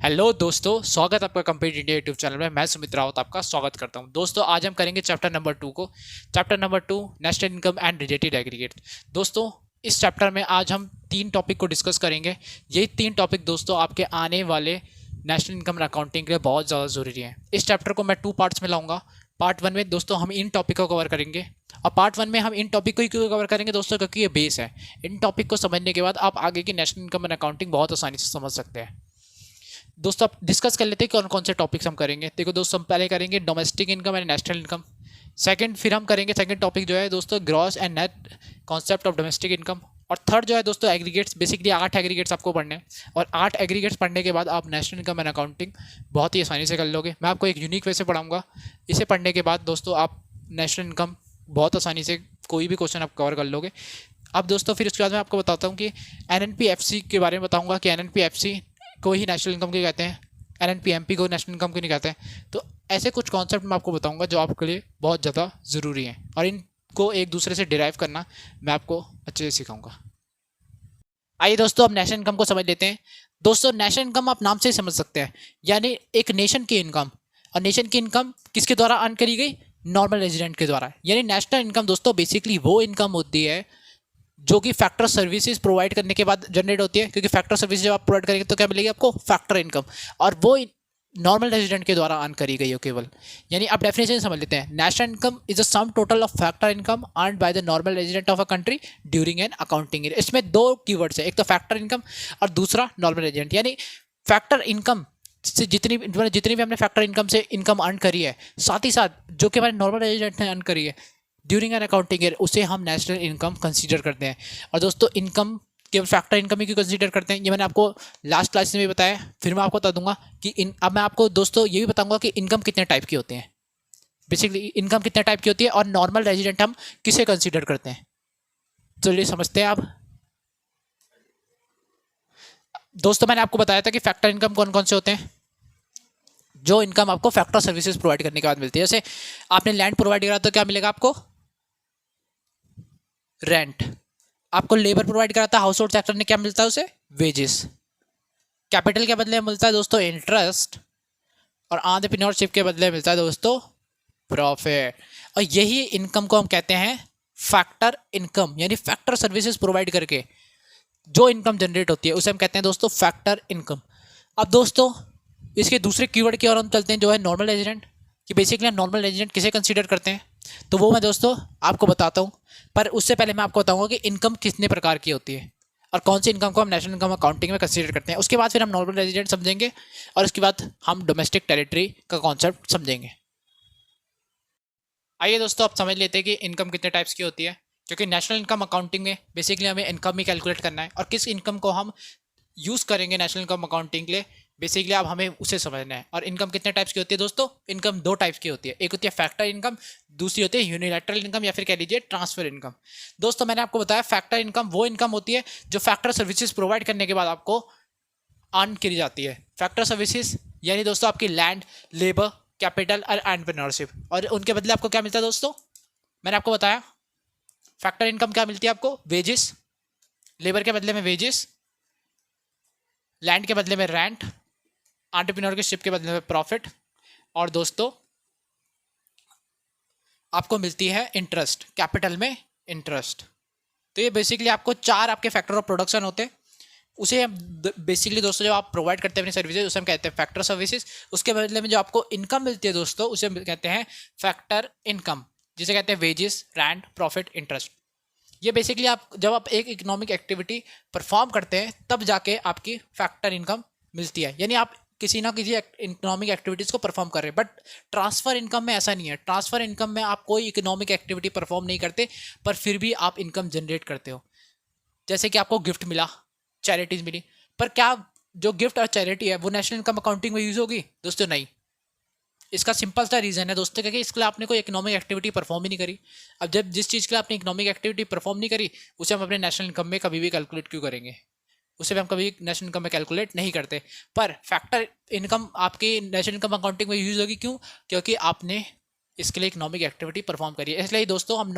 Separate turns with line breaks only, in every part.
Hello दोस्तों, स्वागत है आपका कंप्लीट इंडिया यूट्यूब चैनल में। मैं सुमित रावत आपका स्वागत करता हूं। दोस्तों, आज हम करेंगे चैप्टर नंबर 2 को। Chapter number 2, national income and related aggregate. दोस्तों, इस चैप्टर में आज हम 3 टॉपिक को डिस्कस करेंगे। ये 3 टॉपिक दोस्तों आपके आने वाले नेशनल इनकम अकाउंटिंग के लिए बहुत ज़्यादा ज़रूरी है। इस चैप्टर को मैं 2 पार्ट्स में लाऊंगा। पार्ट 1 में दोस्तों हम इन टॉपिक को कवर करेंगे, और पार्ट 1 में हम इन टॉपिक को ही क्यों कवर करेंगे दोस्तों, क्योंकि ये बेस है। इन टॉपिक को समझने के बाद आप आगे की नेशनल इनकम एंड अकाउंटिंग बहुत आसानी से समझ सकते हैं। दोस्तों, आप डिस्कस कर लेते हैं कौन कौन से टॉपिक्स हम करेंगे। देखो दोस्तों, हम पहले करेंगे domestic income and national income. फिर हम करेंगे सेकंड टॉपिक जो है दोस्तों gross and net concept of domestic income. और थर्ड जो है दोस्तों एग्रीगेट्स। बेसिकली 8 एग्रीगेट्स आपको पढ़ने हैं, और 8 एग्रीगेट्स पढ़ने के बाद आप नेशनल इनकम एंड अकाउंटिंग बहुत ही आसानी से कर लोगे। मैं आपको एक यूनिक वे से पढ़ाऊंगा। इसे पढ़ने के बाद दोस्तों आप नेशनल इनकम बहुत आसानी से कोई भी क्वेश्चन आप कवर कर लोगे। अब दोस्तों फिर उसके बाद मैं आपको बताता हूँ कि NNP-FC के बारे में बताऊँगा कि NNP-FC को ही नेशनल इनकम क्यों कहते हैं, NNP-MP को नेशनल इनकम क्यों नहीं कहते हैं। तो ऐसे कुछ कॉन्सेप्ट मैं आपको बताऊंगा जो आपके लिए बहुत ज़्यादा ज़रूरी हैं, और इनको एक दूसरे से डिराइव करना मैं आपको अच्छे से सिखाऊंगा। आइए दोस्तों, अब नेशनल इनकम को समझ लेते हैं। दोस्तों, नेशनल इनकम आप नाम से ही समझ सकते हैं, यानी एक नेशन की इनकम। और नेशन की इनकम किसके द्वारा अर्न करी गई? नॉर्मल रेजिडेंट के द्वारा। यानी नेशनल इनकम दोस्तों बेसिकली वो इनकम होती है जो कि फैक्टर सर्विसेज प्रोवाइड करने के बाद जनरेट होती है, क्योंकि फैक्टर सर्विस जब आप प्रोवाइड करेंगे तो क्या मिलेगी आपको? Factor income. और वो नॉर्मल रेजिडेंट के द्वारा अर्न करी गई हो केवल। यानी आप डेफिनेशन समझ लेते हैं। National income is a sum total of factor income earned by the normal resident of a country during an accounting year. इसमें 2 कीवर्ड्स है, एक तो फैक्टर इनकम और दूसरा नॉर्मल रेजिडेंट। यानी फैक्टर इनकम से जितनी भी हमने फैक्टर इनकम से इनकम अर्न करी है, साथ ही साथ जो कि हमारे नॉर्मल रेजिडेंट ने अर्न करी है ड्यूरिंग एन अकाउंटिंग ईयर, उसे हम नेशनल इनकम कंसीडर करते हैं। और दोस्तों, इनकम केवल फैक्टर इनकम ही क्यों कंसीडर करते हैं, ये मैंने आपको लास्ट क्लास में भी बताया। फिर मैं आपको बता दूंगा कि अब मैं आपको दोस्तों ये भी बताऊंगा कि इनकम कितने टाइप की होती है। बेसिकली इनकम कितने टाइप की होती है और नॉर्मल रेजिडेंट हम किसे कंसीडर करते हैं। चलिए समझते हैं आप। दोस्तों, मैंने आपको बताया था कि फैक्टर इनकम कौन कौन से होते हैं। जो इनकम आपको फैक्टर सर्विसेज प्रोवाइड करने के बाद मिलती है। जैसे आपने लैंड प्रोवाइड करा तो क्या मिलेगा आपको? रेंट। आपको लेबर प्रोवाइड कराता है हाउस होल्ड सेक्टर ने, क्या मिलता है उसे? वेजेस। कैपिटल के बदले में मिलता है दोस्तों इंटरेस्ट, और एंटरप्रेन्योरशिप के बदले में मिलता है दोस्तों प्रॉफिट। और यही इनकम को हम कहते हैं फैक्टर इनकम। यानी फैक्टर सर्विसेज प्रोवाइड करके जो इनकम जनरेट होती है उसे हम कहते हैं दोस्तों फैक्टर इनकम। अब दोस्तों इसके दूसरे कीवर्ड की ओर हम चलते हैं, जो है नॉर्मल रेजिडेंट। कि बेसिकली हम नॉर्मल रेजिडेंट किसे कंसीडर करते हैं, तो वो मैं दोस्तों आपको बताता हूँ। पर उससे पहले मैं आपको बताऊंगा कि इनकम कितने प्रकार की होती है और कौन सी इनकम को हम नेशनल इनकम अकाउंटिंग में कंसीडर करते हैं। उसके बाद फिर हम नॉर्मल रेजिडेंट समझेंगे, और उसके बाद हम डोमेस्टिक टेरिटरी का कॉन्सेप्ट समझेंगे। आइए दोस्तों, आप समझ लेते हैं कि इनकम कितने टाइप्स की होती है। क्योंकि नेशनल इनकम अकाउंटिंग में बेसिकली हमें इनकम ही कैलकुलेट करना है, और किस इनकम को हम यूज़ करेंगे नेशनल इनकम अकाउंटिंग के लिए, बेसिकली अब हमें उसे समझना है। और इनकम कितने टाइप्स की होती है दोस्तों? इनकम 2 टाइप्स की होती है। एक होती है फैक्टर इनकम, दूसरी होती है यूनिलैटरल इनकम, या फिर कह लीजिए ट्रांसफर इनकम। दोस्तों, मैंने आपको बताया फैक्टर इनकम वो इनकम होती है जो फैक्टर सर्विसेज प्रोवाइड करने के बाद आपको अर्न करी जाती है। फैक्टर सर्विसेज यानी दोस्तों आपकी लैंड, लेबर, कैपिटल और एंटरप्रेन्योरशिप, और उनके बदले आपको क्या मिलता है दोस्तों? मैंने आपको बताया फैक्टर इनकम क्या मिलती है आपको? वेजेस। लेबर के बदले में वेजेस, लैंड के बदले में रेंट, एंटरप्रेन्योरशिप के बदले में प्रॉफिट, और दोस्तों आपको मिलती है इंटरेस्ट, कैपिटल में इंटरेस्ट। तो ये बेसिकली आपको 4 आपके फैक्टर ऑफ प्रोडक्शन होते हैं। उसे बेसिकली दोस्तों जो आप प्रोवाइड करते हैं अपनी सर्विसेज उसे हम कहते हैं फैक्टर सर्विसेज। उसके बदले में जो आपको इनकम मिलती है दोस्तों उसे हम कहते हैं फैक्टर इनकम, जिसे कहते हैं वेजेस, रेंट, प्रॉफिट, इंटरेस्ट। ये बेसिकली आप जब आप एक इकोनॉमिक एक्टिविटी परफॉर्म करते हैं तब जाके आपकी फैक्टर इनकम मिलती है। यानी आप किसी ना किसी इकोनॉमिक एक्टिविटीज़ को परफॉर्म कर रहे हैं। बट ट्रांसफ़र इनकम में ऐसा नहीं है। ट्रांसफ़र इनकम में आप कोई इकोनॉमिक एक्टिविटी परफॉर्म नहीं करते, पर फिर भी आप इनकम जनरेट करते हो। जैसे कि आपको गिफ्ट मिला, चैरिटीज़ मिली, पर क्या जो गिफ्ट और चैरिटी है वो नेशनल इनकम अकाउंटिंग में यूज़ होगी दोस्तों? नहीं। इसका सिंपल सा रीज़न है दोस्तों, क्योंकि इसके लिए आपने कोई इकोनॉमिक एक्टिविटी परफॉर्म ही नहीं करी। अब जब जिस चीज़ के लिए आपने इकोनॉमिक एक्टिविटी परफॉर्म नहीं करी उसे हम अपने नेशनल इनकम में कभी भी कैलकुलेट क्यों करेंगे? उसे भी हम कभी नेशनल इनकम में कैलकुलेट नहीं करते। पर फैक्टर इनकम आपकी नेशनल इनकम अकाउंटिंग में यूज़ होगी। क्यों? क्योंकि आपने इसके लिए इकोनॉमिक एक्टिविटी परफॉर्म करी है। इसलिए दोस्तों हम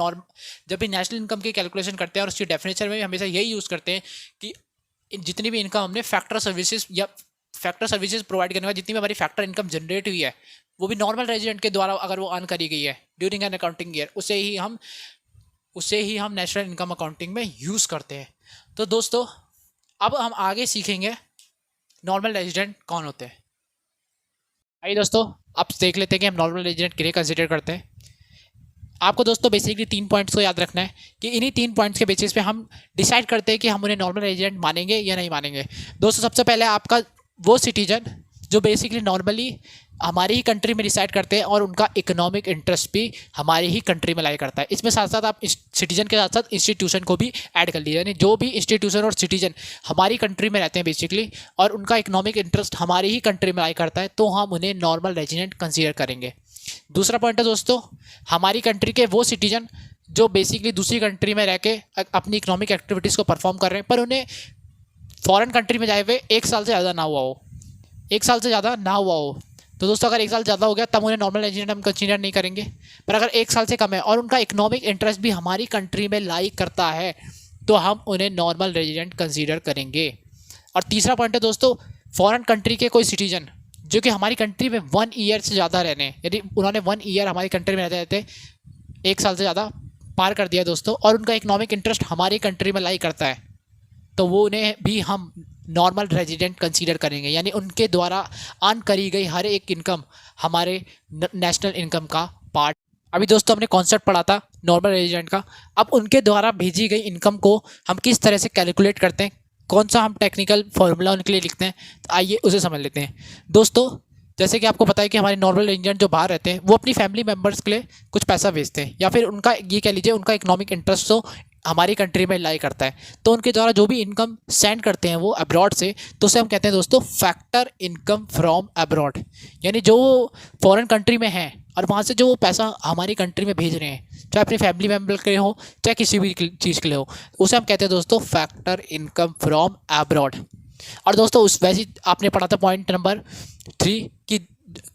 जब भी नेशनल इनकम की कैलकुलेशन करते हैं और उसकी डेफिनेशन में भी हमेशा यही यूज़ करते हैं कि जितनी भी इनकम हमने फैक्टर सर्विसेज या फैक्टर सर्विसेज प्रोवाइड करने वाले जितनी भी हमारी फैक्टर इनकम जनरेट हुई है वो भी नॉर्मल रेजिडेंट के द्वारा अगर वो अर्न करी गई है ड्यूरिंग एन अकाउंटिंग ईयर, उसे ही हम नेशनल इनकम अकाउंटिंग में यूज़ करते हैं। तो दोस्तों अब हम आगे सीखेंगे नॉर्मल रेजिडेंट कौन होते हैं। आइए दोस्तों अब देख लेते हैं कि हम नॉर्मल रेजिडेंट किन्हें कंसिडर करते हैं। आपको दोस्तों बेसिकली 3 पॉइंट्स को याद रखना है कि इन्हीं 3 पॉइंट्स के बेसिस पे हम डिसाइड करते हैं कि हम उन्हें नॉर्मल रेजिडेंट मानेंगे या नहीं मानेंगे। दोस्तों सबसे पहले आपका वो सिटीजन जो बेसिकली नॉर्मली हमारी ही कंट्री में डिसाइड करते हैं और उनका इकोनॉमिक इंटरेस्ट भी हमारी ही कंट्री में लाई करता है। इसमें साथ साथ आप सिटीजन के साथ साथ इंस्टीट्यूशन को भी ऐड कर लीजिए, यानी जो भी इंस्टीट्यूशन और सिटीजन हमारी कंट्री में रहते हैं बेसिकली और उनका इकोनॉमिक इंटरेस्ट हमारी ही कंट्री में लाई करता है तो हम उन्हें नॉर्मल रेजिडेंट कंसिडर करेंगे। दूसरा पॉइंट है दोस्तों हमारी कंट्री के वो सिटीजन जो बेसिकली दूसरी कंट्री में रह के अपनी इकोनॉमिक एक्टिविटीज़ को परफॉर्म कर रहे हैं पर उन्हें फॉरेन कंट्री में जाए हुए 1 साल से ज़्यादा ना हुआ हो, 1 साल से ज़्यादा ना हुआ हो। तो दोस्तों अगर 1 साल ज़्यादा हो गया तब उन्हें नॉर्मल रेजिडेंट हम कंसीडर नहीं करेंगे, पर अगर 1 साल से कम है और उनका इकोनॉमिक इंटरेस्ट भी हमारी कंट्री में लाई करता है तो हम उन्हें नॉर्मल रेजिडेंट कंसीडर करेंगे। और तीसरा पॉइंट है दोस्तों फॉरेन कंट्री के कोई सिटीजन जो कि हमारी कंट्री में 1 ईयर से ज़्यादा रहने, यदि उन्होंने 1 ईयर हमारी कंट्री में रहते रहते 1 साल से ज़्यादा पार कर दिया दोस्तों और उनका इकोनॉमिक इंटरेस्ट हमारी कंट्री में लाई करता है तो वो उन्हें भी हम नॉर्मल रेजिडेंट कंसीडर करेंगे, यानी उनके द्वारा अर्न करी गई हर एक इनकम हमारे नेशनल इनकम का पार्ट। अभी दोस्तों हमने कॉन्सेप्ट पढ़ा था नॉर्मल रेजिडेंट का। अब उनके द्वारा भेजी गई इनकम को हम किस तरह से कैलकुलेट करते हैं, कौन सा हम टेक्निकल फॉर्मूला उनके लिए लिखते हैं, तो आइए उसे समझ लेते हैं। दोस्तों जैसे कि आपको पता है कि हमारे नॉर्मल रेजिडेंट जो बाहर रहते हैं वो अपनी फैमिली मेम्बर्स के लिए कुछ पैसा भेजते हैं या फिर उनका ये कह लीजिए उनका इकोनॉमिक इंटरेस्ट तो हमारी कंट्री में लाई करता है तो उनके द्वारा जो भी इनकम सेंड करते हैं वो अब्रॉड से, तो उसे हम कहते हैं दोस्तों फैक्टर इनकम फ्रॉम अब्रॉड। यानी जो फॉरेन कंट्री में है और वहाँ से जो वो पैसा हमारी कंट्री में भेज रहे हैं चाहे अपनी फैमिली मेम्बर के लिए हो चाहे किसी भी चीज़ के लिए हो, उसे हम कहते हैं दोस्तों फैक्टर इनकम फ्रॉम अब्रॉड। और दोस्तों उस वैसे आपने पढ़ा था पॉइंट नंबर 3 कि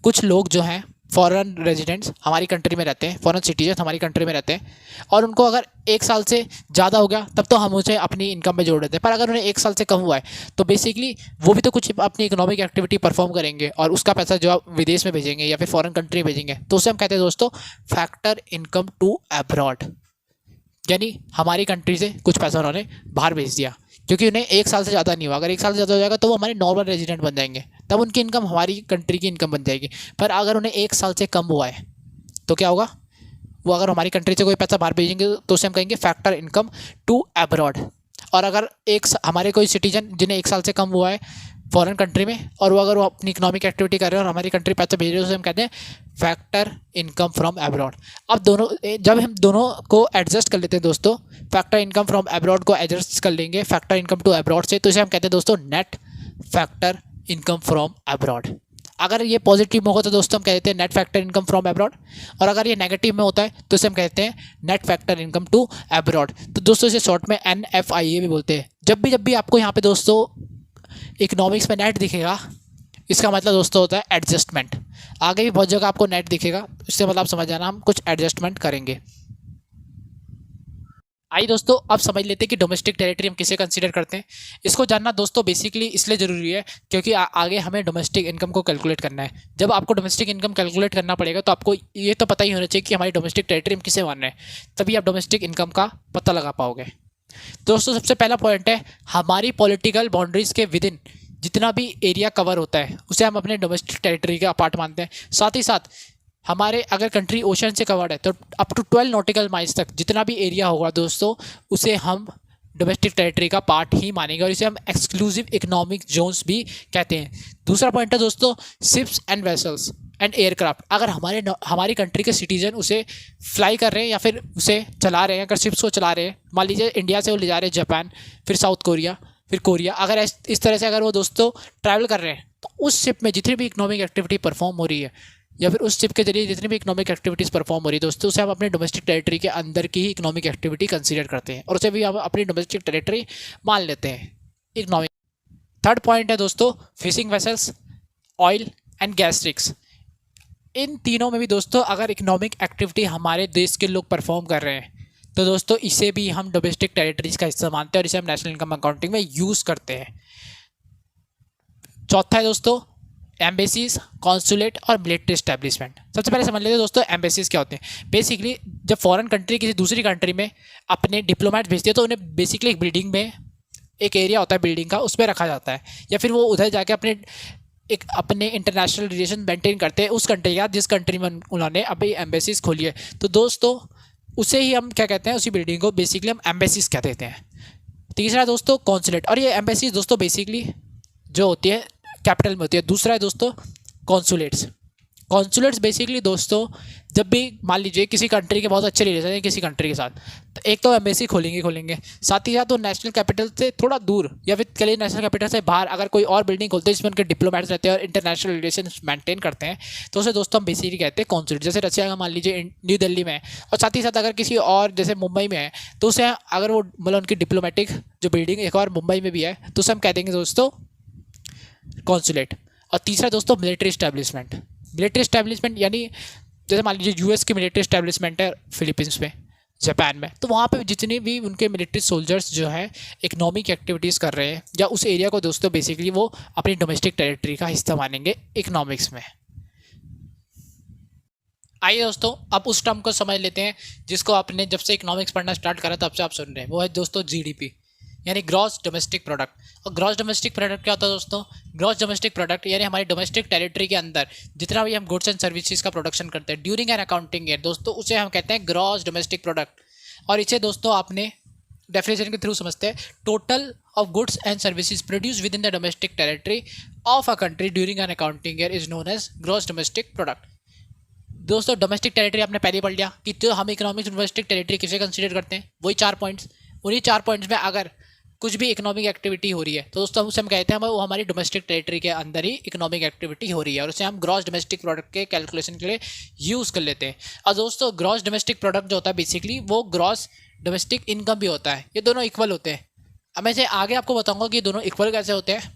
कुछ लोग जो हैं फॉरेन रेजिडेंट्स हमारी कंट्री में रहते हैं, फॉरेन सिटीजन हमारी कंट्री में रहते हैं और उनको अगर 1 साल से ज़्यादा हो गया तब तो हम उसे अपनी इनकम में जोड़ देते हैं, पर अगर उन्हें 1 साल से कम हुआ है तो बेसिकली वो भी तो कुछ अपनी इकोनॉमिक एक्टिविटी परफॉर्म करेंगे और उसका पैसा जो आप विदेश में भेजेंगे या फिर फॉरेन कंट्री में भेजेंगे तो उसे हम कहते हैं दोस्तों फैक्टर इनकम टू अब्रॉड। यानी हमारी कंट्री से कुछ पैसा उन्होंने बाहर भेज दिया क्योंकि उन्हें 1 साल से ज़्यादा नहीं हुआ, अगर 1 साल से ज़्यादा हो जाएगा तो वो हमारे नॉर्मल रेजिडेंट बन जाएंगे, तब उनकी इनकम हमारी कंट्री की इनकम बन जाएगी। पर अगर उन्हें 1 साल से कम हुआ है तो क्या होगा, वो अगर हमारी कंट्री से कोई पैसा बाहर भेजेंगे तो उसे हम कहेंगे फैक्टर इनकम टू अब्रॉड। और अगर हमारे कोई सिटीजन जिन्हें 1 साल से कम हुआ है फॉरेन कंट्री में और वो अगर वो अपनी इकोनॉमिक एक्टिविटी कर रहे हैं और हमारी कंट्री पैसा भेज रहे हैं उसे हम कहते हैं फैक्टर इनकम फ्रॉम अब्रॉड। अब जब हम दोनों को एडजस्ट कर लेते हैं दोस्तों, फैक्टर इनकम फ्रॉम अब्रॉड को एडजस्ट कर लेंगे फैक्टर इनकम टू अब्रॉड से, तो इसे हम कहते हैं दोस्तों net factor income from abroad. अगर ये पॉजिटिव में होगा तो दोस्तों हम कहते हैं net factor income from abroad और अगर ये नेगेटिव में होता है तो इसे हम कहते हैं net factor income to abroad. तो दोस्तों इसे शॉर्ट में NFIA भी बोलते हैं। जब भी आपको यहाँ पे दोस्तों इकोनॉमिक्स में नेट दिखेगा इसका मतलब दोस्तों होता है एडजस्टमेंट। आगे भी बहुत जगह आपको नेट दिखेगा, इससे मतलब आप समझ जाना हम कुछ एडजस्टमेंट करेंगे। आइए दोस्तों अब समझ लेते हैं कि डोमेस्टिक टेरिटरी हम किसे कंसीडर करते हैं। इसको जानना दोस्तों बेसिकली इसलिए ज़रूरी है क्योंकि आगे हमें डोमेस्टिक इनकम को कैलकुलेट करना है। जब आपको डोमेस्टिक इनकम कैलकुलेट करना पड़ेगा तो आपको ये तो पता ही होना चाहिए कि हमारी डोमेस्टिक टेरिटरी हम किसे मान रहे हैं, तभी आप डोमेस्टिक इनकम का पता लगा पाओगे। दोस्तों सबसे पहला पॉइंट है हमारी पॉलिटिकल बाउंड्रीज़ के विद इन जितना भी एरिया कवर होता है उसे हम अपने डोमेस्टिक टेरिटरी का पार्ट मानते हैं। साथ ही साथ हमारे अगर कंट्री ओशन से कवर्ड है तो अप टू 12 नॉटिकल माइल्स तक जितना भी एरिया होगा दोस्तों उसे हम डोमेस्टिक टेरिटरी का पार्ट ही मानेंगे और इसे हम एक्सक्लूसिव इकोनॉमिक जोन्स भी कहते हैं। दूसरा पॉइंट है दोस्तों ships and vessels and aircraft. अगर हमारी कंट्री के सिटीजन उसे फ्लाई कर रहे हैं या फिर उसे चला रहे हैं, अगर शिप्स को चला रहे हैं, मान लीजिए इंडिया से वो ले जा रहे हैं जापान, फिर साउथ कोरिया, फिर कोरिया, अगर इस तरह से अगर वो दोस्तों ट्रैवल कर रहे हैं तो उस शिप में जितनी भी इकोनॉमिक एक्टिविटी परफॉर्म हो रही है या फिर उस शिप के जरिए जितनी भी इकोनॉमिक एक्टिविटीज़ परफॉर्म हो रही है दोस्तों उसे हम अपने डोमेस्टिक टेरिटरी के अंदर की ही इकोनॉमिक एक्टिविटी कंसीडर करते हैं और उसे भी हम अपनी डोमेस्टिक टेरिटरी मान लेते हैं इकोनॉमिक। थर्ड पॉइंट है दोस्तों fishing vessels, oil and gas rigs. इन तीनों में भी दोस्तों अगर इकोनॉमिक एक्टिविटी हमारे देश के लोग परफॉर्म कर रहे हैं तो दोस्तों इसे भी हम डोमेस्टिक टेरिटरीज का हिस्सा मानते हैं और इसे हम नेशनल इनकम अकाउंटिंग में यूज़ करते हैं। चौथा है दोस्तों एम्बेसीज, कॉन्सुलेट और मिलिट्री एस्टेब्लिशमेंट। सबसे पहले समझ लेते हैं दोस्तों एम्बेसीज क्या होते हैं। बेसिकली जब फॉरेन कंट्री किसी दूसरी कंट्री में अपने डिप्लोमेट भेजती है तो उन्हें बेसिकली एक बिल्डिंग में एक एरिया होता है बिल्डिंग का, उस पर रखा जाता है, या फिर वो उधर जाके अपने इंटरनेशनल रिलेशन मेंटेन करते हैं उस कंट्री का जिस कंट्री में उन्होंने अभी एम्बेसीज खोली है। तो दोस्तों उसे ही हम क्या कहते हैं, उसी बिल्डिंग को बेसिकली हम एम्बेसीज कह देते हैं। तीसरा है दोस्तों कॉन्सुलेट, और ये एम्बेसीज दोस्तों बेसिकली जो होती है कैपिटल में होती है। दूसरा है दोस्तों कॉन्सुलेट्स। कॉन्सुलेट्स बेसिकली दोस्तों जब भी मान लीजिए किसी कंट्री के बहुत अच्छे रिलेशन है किसी कंट्री के साथ, तो एक तो एम्बेसी खोलेंगे, साथ ही साथ वो नेशनल कैपिटल से थोड़ा दूर या फिर चलिए नेशनल कैपिटल से बाहर अगर कोई और बिल्डिंग खोलते हैं जिसमें उनके डिप्लोमेट्स रहते हैं और इंटरनेशनल रिलेशन मेंटेन करते हैं, तो उसे दोस्तों हम बेसिकली कहते हैं कॉन्सुलेट। जैसे रशिया का मान लीजिए न्यू दिल्ली में है, और साथ ही साथ अगर किसी और जैसे मुंबई में है तो उसे अगर वो मतलब उनकी डिप्लोमेटिक जो बिल्डिंग एक और मुंबई में भी है तो उसे हम कह देंगे दोस्तों कॉन्सुलेट। और तीसरा दोस्तों मिलिट्री इस्टेब्लिशमेंट। मिलिट्री इस्टेब्लिशमेंट यानी जैसे मान लीजिए यूएस की मिलिट्री इस्टेब्लिशमेंट है फिलीपींस में, जापान में, तो वहाँ पे जितने भी उनके मिलिट्री सोल्जर्स जो हैं इकोनॉमिक एक्टिविटीज़ कर रहे हैं या उस एरिया को दोस्तों बेसिकली वो अपनी डोमेस्टिक टेरिटरी का हिस्सा मानेंगे इकोनॉमिक्स में। आइए दोस्तों अब उस टर्म को समझ लेते हैं जिसको आपने जब से इकोनॉमिक्स पढ़ना स्टार्ट करा तब से आप सुन रहे हैं, वो है दोस्तों जीडीपी यानी ग्रॉस डोमेस्टिक प्रोडक्ट। और ग्रॉस डोमेस्टिक प्रोडक्ट क्या होता है दोस्तों? ग्रॉस डोमेस्टिक प्रोडक्ट यानी हमारी डोमेस्टिक टेरिटरी के अंदर जितना भी हम गुड्स एंड सर्विसेज का प्रोडक्शन करते हैं ड्यूरिंग एन अकाउंटिंग ईयर दोस्तों, उसे हम कहते हैं ग्रॉस डोमेस्टिक प्रोडक्ट। और इसे दोस्तों आपने डेफिनेशन के थ्रू समझते हैं, total of goods and services produce within the domestic territory of a country during an accounting year is known as gross domestic product. दोस्तों डोमेस्टिक टेरिटरी आपने पहले पढ़ लिया कि जो हम इकोनॉमिक डोमेस्टिक टेरिटरी किसे कंसीडर करते हैं, वही 4 पॉइंट्स। उन्हीं 4 पॉइंट्स में अगर कुछ भी इकोनॉमिक एक्टिविटी हो रही है तो दोस्तों उसे हम कहते हैं वो हमारी डोमेस्टिक टेरिटरी के अंदर ही इकोनॉमिक एक्टिविटी हो रही है, और उसे हम ग्रॉस डोमेस्टिक प्रोडक्ट के कैलकुलेशन के लिए यूज़ कर लेते हैं। और दोस्तों ग्रॉस डोमेस्टिक प्रोडक्ट जो होता है बेसिकली वो ग्रॉस डोमेस्टिक इनकम भी होता है, ये दोनों इक्वल होते हैं। अब मैं से आगे आपको बताऊंगा कि दोनों इक्वल कैसे होते हैं।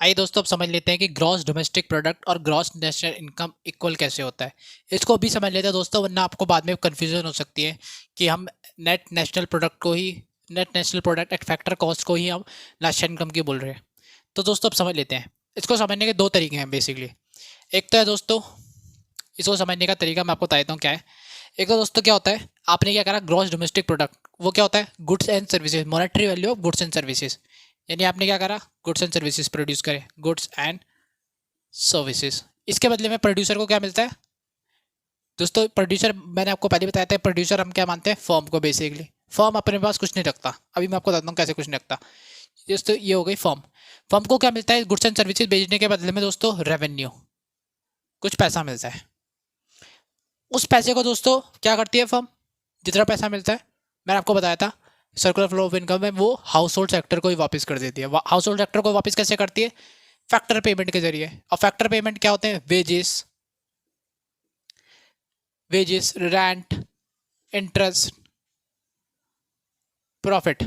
आइए दोस्तों अब समझ लेते हैं कि ग्रॉस डोमेस्टिक प्रोडक्ट और ग्रॉस नेशनल इनकम इक्वल कैसे होता है। इसको अभी समझ लेते हैं दोस्तों, वरना आपको बाद में कन्फ्यूजन हो सकती है कि हम नेट नेशनल प्रोडक्ट को ही net national product at factor cost को ही हम नेशनल इनकम की बोल रहे हैं। तो दोस्तों अब समझ लेते हैं। इसको समझने के 2 तरीके हैं बेसिकली। एक तो है दोस्तों, इसको समझने का तरीका मैं आपको बता देता हूँ क्या है। एक तो दोस्तों क्या होता है, आपने क्या करा ग्रॉस डोमेस्टिक प्रोडक्ट, वो क्या होता है goods and services, monetary value of goods and services, यानी आपने क्या करा गुड्स एंड सर्विसेज प्रोड्यूस करे, गुड्स एंड सर्विसेज। इसके बदले में प्रोड्यूसर को क्या मिलता है दोस्तों? प्रोड्यूसर मैंने आपको पहले बताया था, प्रोड्यूसर हम क्या मानते हैं फर्म को। बेसिकली फर्म अपने पास कुछ नहीं रखता, अभी मैं आपको बताता हूँ कैसे कुछ नहीं रखता। दोस्तों ये हो गई फर्म। फर्म को क्या मिलता है गुड्स एंड सर्विसेज बेचने के बदले में दोस्तों? रेवेन्यू, कुछ पैसा मिलता है। उस पैसे को दोस्तों क्या करती है फर्म? जितना पैसा मिलता है मैंने आपको बताया था सर्कुलर फ्लो ऑफ इनकम में, वो हाउस होल्ड सेक्टर को ही वापस कर देती है। हाउस होल्ड सेक्टर को वापस कैसे करती है? फैक्टर पेमेंट के जरिए। और फैक्टर पेमेंट क्या होते हैं? Wages, rent, interest, profit.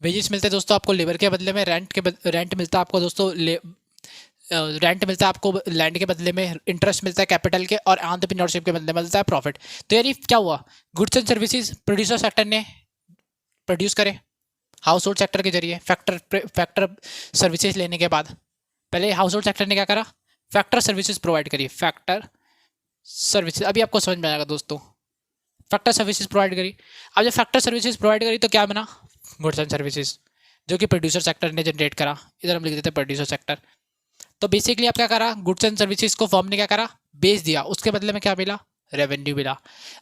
Wages मिलते हैं दोस्तों आपको लेबर के बदले में, रेंट मिलता है आपको दोस्तों रेंट मिलता है आपको लैंड के बदले में, इंटरेस्ट मिलता है कैपिटल के, और एंटरप्रेन्योरशिप के बदले में मिलता है प्रॉफिट। तो यानी क्या हुआ, goods and services producer sector ने प्रोड्यूस करे हाउस होल्ड सेक्टर के जरिए फैक्टर सर्विसेज लेने के बाद। पहले हाउस होल्ड सेक्टर ने क्या करा? फैक्टर सर्विसेज प्रोवाइड करी, फैक्टर सर्विसेज। अभी आपको समझ में आएगा दोस्तों, फैक्टर सर्विसेज प्रोवाइड करी। अब जब फैक्टर सर्विसेज प्रोवाइड करी तो क्या बना? गुड्स एंड सर्विसेज, जो कि प्रोड्यूसर सेक्टर ने जनरेट करा। इधर हम लिख देते हैं प्रोड्यूसर सेक्टर। तो बेसिकली आप क्या करा, गुड्स एंड सर्विसेज को फर्म ने क्या करा? बेच दिया। उसके बदले में क्या मिला? रेवेन्यू मिला।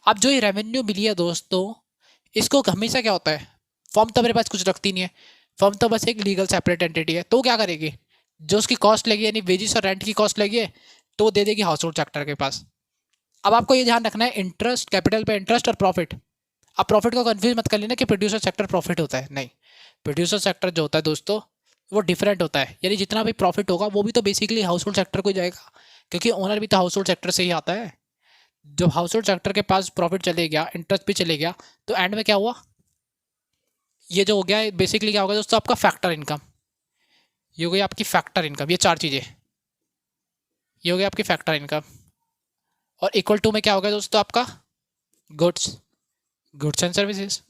अब जो ये रेवेन्यू मिली है दोस्तों, इसको हमेशा क्या होता है, फर्म तो मेरे पास कुछ रखती नहीं है, फर्म तो बस एक लीगल सेपरेट एंटिटी है, तो क्या करेगी? जो उसकी कॉस्ट लगी यानी वेजिस और रेंट की कॉस्ट लगी है तो दे देगी हाउस होल्ड सेक्टर के पास। अब आपको ये ध्यान रखना है, इंटरेस्ट कैपिटल पे इंटरेस्ट और प्रॉफिट। अब प्रॉफिट को कंफ्यूज मत कर लेना कि प्रोड्यूसर सेक्टर प्रॉफिट होता है, नहीं। प्रोड्यूसर सेक्टर जो होता है दोस्तों वो डिफरेंट होता है, यानी जितना भी प्रॉफिट होगा वो भी तो बेसिकली हाउस होल्ड सेक्टर को जाएगा, क्योंकि ओनर भी तो हाउस होल्ड सेक्टर से ही आता है। जब हाउस होल्ड सेक्टर के पास प्रॉफिट चले गया, इंटरेस्ट भी चले गया, तो एंड में क्या हुआ? ये जो हो गया बेसिकली क्या होगा दोस्तों? आपका फैक्टर इनकम। ये हो गई आपकी फैक्टर इनकम, ये 4 चीज़ें, ये हो गई आपकी फैक्टर इनकम। और इक्वल टू में क्या होगा दोस्तों? आपका गुड्स एंड सर्विसेज,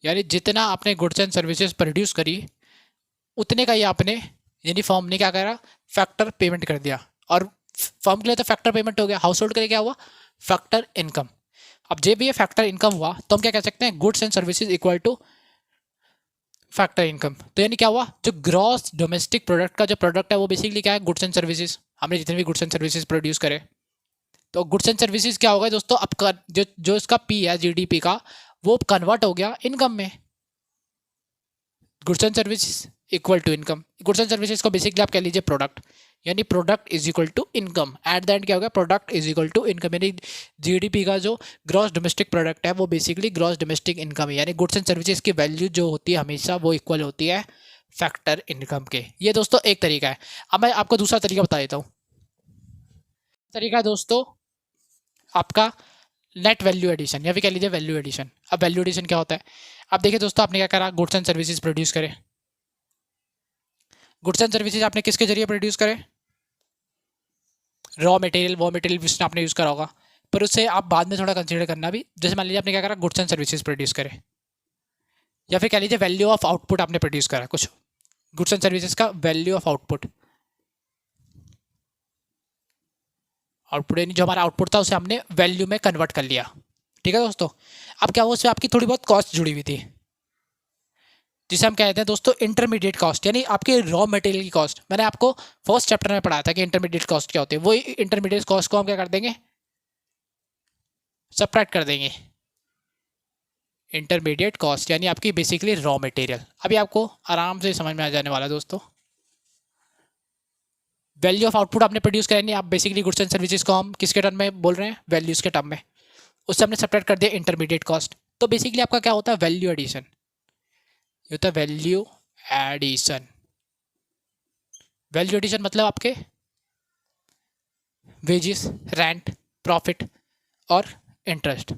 यानी जितना आपने गुड्स एंड सर्विसेज प्रोड्यूस करी उतने का ही आपने यानी फर्म ने क्या करा, फैक्टर पेमेंट कर दिया। और फर्म के लिए तो फैक्टर पेमेंट हो गया, हाउस होल्ड के लिए क्या हुआ, फैक्टर इनकम। अब जब ये फैक्टर इनकम हुआ तो हम क्या कह सकते हैं, goods and services equal two factor income. तो यानी क्या हुआ, जो ग्रॉस डोमेस्टिक प्रोडक्ट का जो प्रोडक्ट है वो बेसिकली क्या है, गुड्स एंड सर्विसेज। हमने जितने भी गुड्स एंड सर्विसेज प्रोड्यूस करे, तो गुड्स एंड सर्विसेज क्या होगा दोस्तों, अब जो इसका पी है जीडीपी का, वो कन्वर्ट हो गया इनकम में। Goods and services equal to income. Goods and services को बेसिकली आप कह लीजिए प्रोडक्ट, यानी product is equal to income. At the end क्या होगा, product is equal to income, यानी जीडीपी का जो ग्रॉस डोमेस्टिक प्रोडक्ट है वो बेसिकली ग्रॉस डोमेस्टिक इनकम है। यानी गुड्स एंड सर्विसेज की वैल्यू जो होती है हमेशा वो इक्वल होती है फैक्टर इनकम के। ये दोस्तों एक तरीका है। अब मैं आपको दूसरा तरीका बता देता हूँ। तरीका दोस्तों आपका नेट वैल्यू एडिशन, या फिर कह लीजिए वैल्यू एडिशन। अब वैल्यू एडिशन क्या होता है, अब देखिए दोस्तों, आपने क्या करा, गुड्स एंड सर्विसेज प्रोड्यूस करे। गुड्स एंड सर्विसेज आपने किसके जरिए प्रोड्यूस करे, रॉ मटेरियल जिसने आपने यूज़ करा होगा, पर उससे आप बाद में थोड़ा कंसीडर करना भी। जैसे मान लीजिए आपने क्या करा, गुड्स एंड सर्विसेज प्रोड्यूस करे, या फिर कह लीजिए वैल्यू ऑफ आउटपुट आपने प्रोड्यूस करा, कुछ गुड्स एंड सर्विसेज का वैल्यू ऑफ आउटपुट यानी जो हमारा आउटपुट था उसे हमने वैल्यू में कन्वर्ट कर लिया। ठीक है दोस्तों, अब क्या हुआ, उसमें आपकी थोड़ी बहुत कॉस्ट जुड़ी हुई थी, जिसे हम कहते हैं दोस्तों इंटरमीडिएट कॉस्ट, यानी आपके रॉ मटेरियल की कॉस्ट। मैंने आपको फर्स्ट चैप्टर में पढ़ाया था कि इंटरमीडिएट कॉस्ट क्या होती है। वही इंटरमीडिएट कॉस्ट को हम क्या कर देंगे, सबट्रैक्ट कर देंगे। इंटरमीडिएट कॉस्ट यानी आपकी बेसिकली रॉ मटेरियल। अभी आपको आराम से समझ में आ जाने वाला है दोस्तों। वैल्यू ऑफ आउटपुट आपने प्रोड्यूस करेंगे, आप बेसिकली गुड्स एंड सर्विसेज को हम किसके टर्म में बोल रहे हैं, वैल्यूज के टर्म में। उससे हमने सबट्रैक्ट कर दिया इंटरमीडिएट कॉस्ट। तो बेसिकली आपका क्या होता है, वैल्यू एडिशन। ये होता है वैल्यू एडिशन। वैल्यू एडिशन मतलब आपके वेजेस, रेंट, प्रॉफिट और इंटरेस्ट।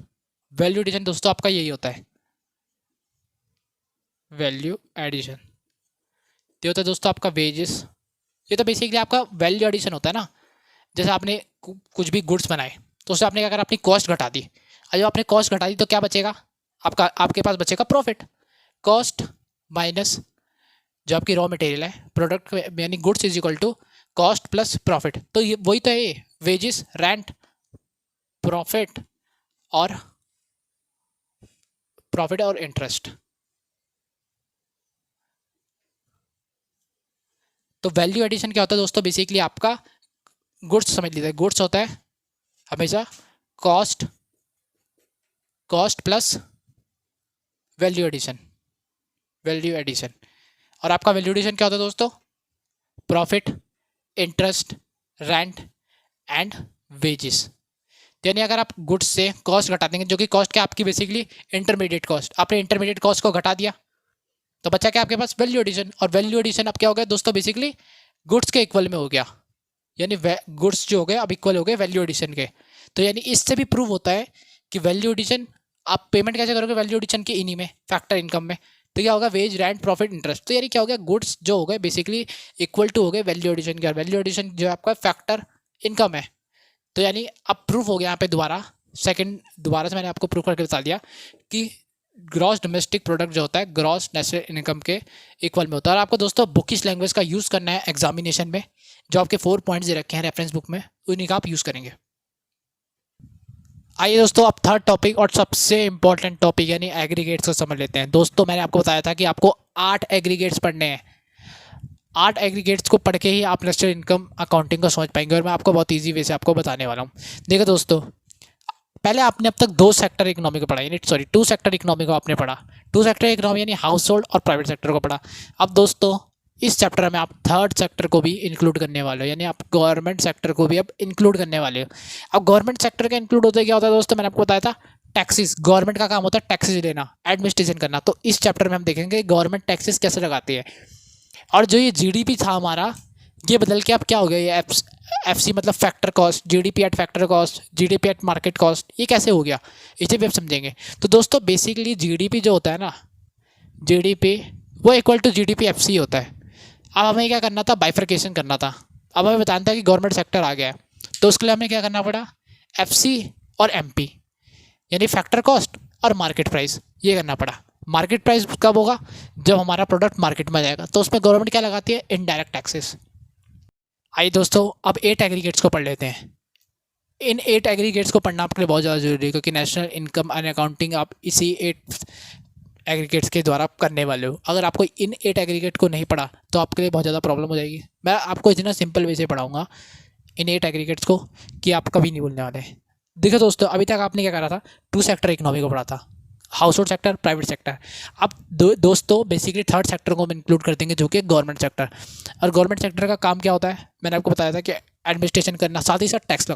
वैल्यू एडिशन दोस्तों आपका यही होता है, वैल्यू एडिशन। ये होता है दोस्तों आपका वेजेस। ये तो बेसिकली आपका वैल्यू एडिशन होता है ना। जैसे आपने कुछ भी गुड्स बनाए तो उससे आपने क्या करा, अपनी कॉस्ट घटा दी। और जब आपने कॉस्ट घटा दी तो क्या बचेगा, आपके पास बचेगा प्रॉफिट। कॉस्ट माइनस जो आपकी रॉ मटेरियल है, प्रोडक्ट यानी goods is equal to cost plus profit. तो ये वही तो है, ये वेजेस, रेंट, प्रॉफिट और इंटरेस्ट। तो वैल्यू एडिशन क्या होता है दोस्तों, बेसिकली आपका गुड्स समझ लीजिए, गुड्स होता है हमेशा कॉस्ट प्लस वैल्यू एडिशन। और आपका वैल्यू एडिशन क्या होता है दोस्तों, profit, interest, rent and wages. यानी अगर आप गुड्स से कॉस्ट घटा देंगे, जो कि कॉस्ट क्या आपकी बेसिकली इंटरमीडिएट कॉस्ट, आपने इंटरमीडिएट कॉस्ट को घटा दिया तो बचा क्या आपके पास, वैल्यू एडिशन। और वैल्यू एडिशन अब क्या हो गया दोस्तों, बेसिकली गुड्स के इक्वल में हो गया। यानी गुड्स जो हो गए अब इक्वल हो गए वैल्यू एडिशन के। तो यानी इससे भी प्रूव होता है कि वैल्यू एडिशन, आप पेमेंट कैसे करोगे वैल्यू एडिशन के, इन्हीं में, फैक्टर इनकम में। तो क्या होगा, वेज, रेंट, प्रॉफिट, इंटरेस्ट। तो यानी क्या हो गया, गुड्स जो हो गए बेसिकली इक्वल टू हो गए वैल्यू एडिशन के। और वैल्यू एडिशन जो आपका फैक्टर इनकम है। तो यानी अब प्रूफ हो गया यहाँ पे दोबारा से मैंने आपको प्रूफ करके बता दिया कि ग्रॉस डोमेस्टिक प्रोडक्ट जो होता है ग्रॉस नेशनल इनकम के इक्वल में होता है। और आपको दोस्तों बुकिश लैंग्वेज का यूज़ करना है एग्जामिनेशन में, जो आपके 4 पॉइंट्स दे रखे हैं रेफरेंस बुक में, उन्हीं का आप यूज़ करेंगे। आइए दोस्तों अब थर्ड टॉपिक और सबसे इंपॉर्टेंट टॉपिक यानी एग्रीगेट्स को समझ लेते हैं। दोस्तों मैंने आपको बताया था कि आपको 8 एग्रीगेट्स पढ़ने हैं। 8 एग्रीगेट्स को पढ़ के ही आप नेशनल इनकम अकाउंटिंग को समझ पाएंगे, और मैं आपको बहुत ईजी वे से आपको बताने वाला हूँ। देखो दोस्तों, पहले आपने अब तक 2 सेक्टर इकोनॉमी को पढ़ा, यानी 2 सेक्टर इकोनॉमी को आपने पढ़ा। 2 सेक्टर इकोनॉमी यानी हाउस होल्ड और प्राइवेट सेक्टर को पढ़ा। अब दोस्तों इस चैप्टर में आप थर्ड सेक्टर को भी इंक्लूड करने वाले हो, यानी आप गवर्नमेंट सेक्टर को भी अब इंक्लूड करने वाले हो। अब गवर्नमेंट सेक्टर का इंक्लूड होता है क्या होता है दोस्तों, मैंने आपको बताया था टैक्सेस। गवर्नमेंट का काम होता है टैक्सेस लेना, एडमिनिस्ट्रेशन करना। तो इस चैप्टर में हम देखेंगे गवर्नमेंट टैक्सेस कैसे लगाती है। और जो ये जीडीपी था हमारा, ये बदल के अब क्या हो गया, ये एफसी मतलब factor cost, GDP at factor cost, GDP at market cost, ये कैसे हो गया इसे भी हम समझेंगे। तो दोस्तों बेसिकली जीडीपी जो होता है ना, जीडीपी वो इक्वल टू जीडीपी एफसी होता है। अब हमें क्या करना था, बाइफर्केशन करना था। अब हमें बताना था कि गवर्नमेंट सेक्टर आ गया है, तो उसके लिए हमें क्या करना पड़ा, एफसी और एमपी यानी फैक्टर कॉस्ट और मार्केट प्राइस, ये करना पड़ा। मार्केट प्राइस कब होगा? जब हमारा प्रोडक्ट मार्केट में जाएगा। तो उसमें गवर्नमेंट क्या लगाती है? Indirect taxes. आइए दोस्तों, अब 8 एग्रीगेट्स को पढ़ लेते हैं। इन 8 एग्रीगेट्स को पढ़ना आपके लिए बहुत ज़्यादा जरूरी है, क्योंकि नेशनल इनकम एंड अकाउंटिंग आप इसी 8 एग्रीगेट्स के द्वारा आप करने वाले हो। अगर आपको इन 8 एग्रीगेट को नहीं पढ़ा तो आपके लिए बहुत ज़्यादा प्रॉब्लम हो जाएगी। मैं आपको इतना सिंपल वे से पढ़ाऊँगा इन 8 एग्रीगेट्स को कि आप कभी नहीं भूलने वाले। देखो दोस्तों, अभी तक आपने क्या करा था? 2 सेक्टर इकोनॉमी को पढ़ा था, house hold sector, private sector. अब दोस्तों बेसिकली थर्ड सेक्टर को हम इंक्लूड कर देंगे, जो कि गवर्नमेंट सेक्टर। और गवर्नमेंट सेक्टर का काम क्या होता है? मैंने आपको बताया था कि एडमिनिस्ट्रेशन करना, साथ ही साथ टैक्स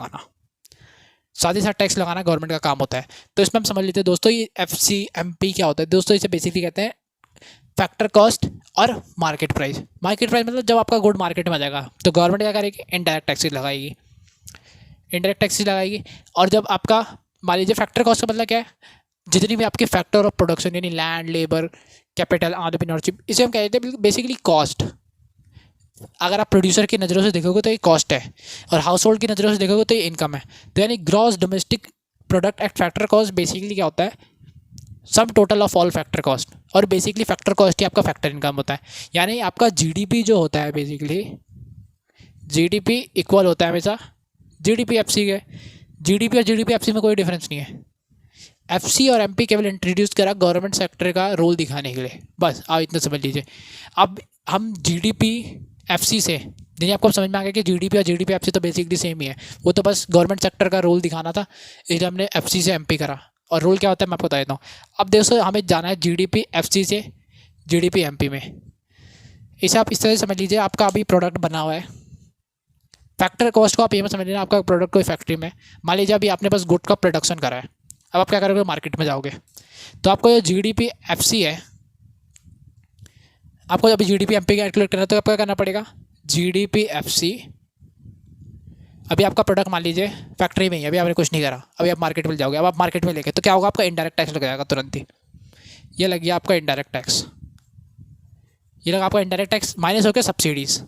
लगाना, गवर्नमेंट का काम होता है। तो इसमें हम समझ लेते हैं दोस्तों, ये FCMP क्या होता है दोस्तों? इसे बेसिकली कहते हैं फैक्टर कॉस्ट और मार्केट प्राइस। मार्केट प्राइस मतलब जब आपका गुड मार्केट में आ जाएगा तो गवर्नमेंट क्या करेगी? इनडायरेक्ट टैक्सेस लगाएगी। और जब आपका मान लीजिए फैक्टर कॉस्ट का मतलब क्या है? जितनी भी आपकी फैक्टर ऑफ प्रोडक्शन यानी लैंड, लेबर, कैपिटल, एंटरप्रेन्योरशिप, इसे हम कहते हैं बेसिकली कॉस्ट। अगर आप प्रोड्यूसर की नज़रों से देखोगे तो ये कॉस्ट है, और हाउस होल्ड की नज़रों से देखोगे तो ये इनकम है। तो यानी gross domestic product at factor cost basically क्या होता है? Sum total of all factor cost. और बेसिकली फैक्टर कॉस्ट ही आपका फैक्टर इनकम होता है। यानी आपका GDP जो होता है, बेसिकली GDP इक्वल होता है हमेशा GDP FC के। GDP और GDP FC में कोई डिफरेंस नहीं है। FC और MP केवल इंट्रोड्यूस करा गवर्नमेंट सेक्टर का रोल दिखाने के लिए, बस आप इतना समझ लीजिए। अब हम GDP FC से, नहीं आपको समझ में आ गया कि GDP और GDP FC तो बेसिकली सेम ही है, वो तो बस गवर्नमेंट सेक्टर का रोल दिखाना था, इसलिए हमने FC से MP करा। और रोल क्या होता है मैं आपको बता देता हूँ। अब दोस्तों हमें जाना है GDP FC से GDP MP में। इसे आप इस तरह से समझ लीजिए, आपका अभी प्रोडक्ट बना हुआ है, फैक्टर कॉस्ट को आप ये मत समझ लेना आपका प्रोडक्ट कोई फैक्ट्री में। मान लीजिए अभी आपने बस गुड का प्रोडक्शन करा है, अब आप क्या करोगे? मार्केट में जाओगे तो आपको जो GDP FC है, आपको अभी GDP MP कैलकुलेट करना है, तो आपको क्या करना पड़ेगा? GDP FC। अभी आपका प्रोडक्ट मान लीजिए फैक्ट्री में ही, अभी आपने कुछ नहीं करा, अभी आप मार्केट में जाओगे। अब आप मार्केट में लेके तो क्या होगा? आपका इनडायरेक्ट टैक्स लग जाएगा तुरंत ही। ये लग गया आपका इनडायरेक्ट टैक्स, ये लगा आपका इनडायरेक्ट टैक्स माइनस हो गया सब्सिडीज़।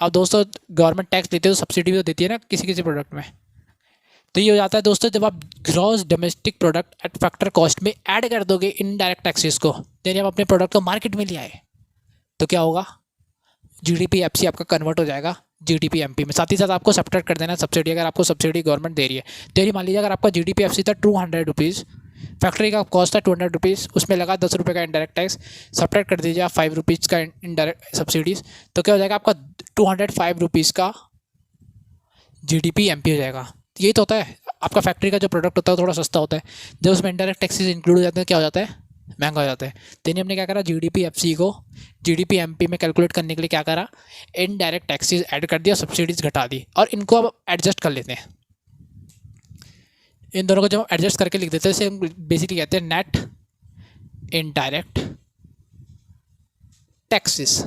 अब दोस्तों गवर्नमेंट टैक्स देती है तो सब्सिडी भी तो देती है ना किसी किसी प्रोडक्ट में। तो ये हो जाता है दोस्तों, जब आप gross domestic product at factor cost में ऐड कर दोगे इनडायरेक्ट टैक्सेस को, यानी आप अपने प्रोडक्ट को मार्केट में ले आए, तो क्या होगा? GDP FC आपका कन्वर्ट हो जाएगा GDP MP में। साथ ही साथ आपको सब्ट्रैक्ट कर देना सब्सिडी, अगर आपको सब्सिडी गवर्नमेंट दे रही है तो। यही मान लीजिए अगर आपका GDP FC था 200 रुपीज़, फैक्ट्री का कॉस्ट था 200 रुपीज़, उसमें लगा 10 रुपये का इंडायरेक्ट टैक्स, सब्ट्रैक्ट कर दीजिए आप 5 रुपीज़ का इंडायरेक्ट सब्सिडीज़, तो क्या हो जाएगा? आपका 205 रुपीज़ का GDP MP हो जाएगा। यही तो होता है, आपका फैक्ट्री का जो प्रोडक्ट होता है थोड़ा सस्ता होता है, जब उसमें इंडायरेक्ट टैक्सेस इंक्लूड हो जाते हैं क्या हो जाता है? महंगा हो जाता है। तो इन्हें हमने क्या करा? GDP FC को GDP MP में कैलकुलेट करने के लिए क्या करा? इनडायरेक्ट टैक्सेस ऐड कर दिया, सब्सिडीज घटा दी, और इनको अब एडजस्ट कर लेते हैं। इन दोनों को जब हम एडजस्ट करके लिख देते हैं, इसे हम बेसिकली कहते हैं net indirect taxes.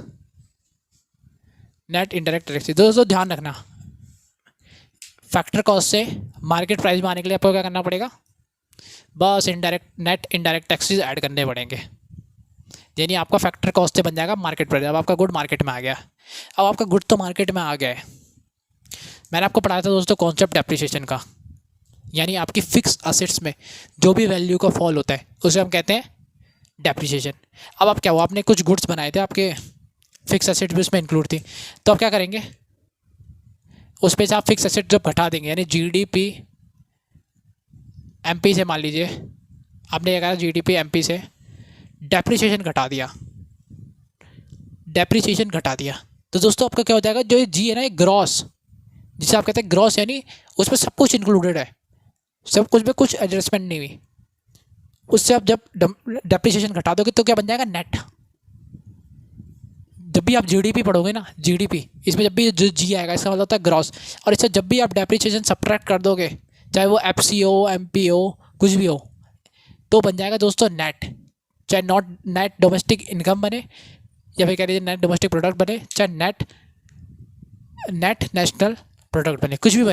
Net indirect taxes दोस्तों ध्यान रखना, फैक्टर कॉस्ट से मार्केट प्राइस में आने के लिए आपको क्या करना पड़ेगा? बस नेट इनडायरेक्ट टैक्सेस ऐड करने पड़ेंगे, यानी आपका फैक्टर कॉस्ट से बन जाएगा मार्केट प्राइस। अब आपका गुड मार्केट में आ गया, अब आपका गुड तो मार्केट में आ गया है। मैंने आपको पढ़ाया था दोस्तों कॉन्सेप्ट डेप्रिसिएशन का, यानी आपकी फिक्स असेट्स में जो भी वैल्यू का फॉल होता है उसे हम कहते हैं डेप्रिसिएशन। अब आप क्या हुआ? आपने कुछ गुड्स बनाए थे, आपके फिक्स असेट भी उसमें इंक्लूड थी, तो आप क्या करेंगे? उस पर से आप फिक्स असेट जब घटा देंगे, यानी GDP MP से, मान लीजिए आपने क्या कहा? GDP MP से डेप्रिसिएशन घटा दिया, तो दोस्तों आपका क्या हो जाएगा? जो G है ना, एक ग्रॉस, जिसे आप कहते हैं ग्रॉस, यानी उसमें सब कुछ इंक्लूडेड है, सब कुछ में कुछ एडजस्टमेंट नहीं हुई। उससे आप जब डेप्रिसिएशन घटा दोगे तो क्या बन जाएगा? नेट। जब भी आप GDP पढ़ोगे ना, GDP इसमें जब भी जो G आएगा इसका मतलब होता है ग्रॉस, और इससे जब भी आप डेप्रिसिएशन सब्ट्रैक्ट कर दोगे, चाहे वो FC हो, MP हो, कुछ भी हो, तो बन जाएगा दोस्तों नेट। चाहे नेट डोमेस्टिक इनकम बने, या फिर कह लीजिए नेट डोमेस्टिक प्रोडक्ट बने, चाहे नेट नेशनल प्रोडक्ट बने, कुछ भी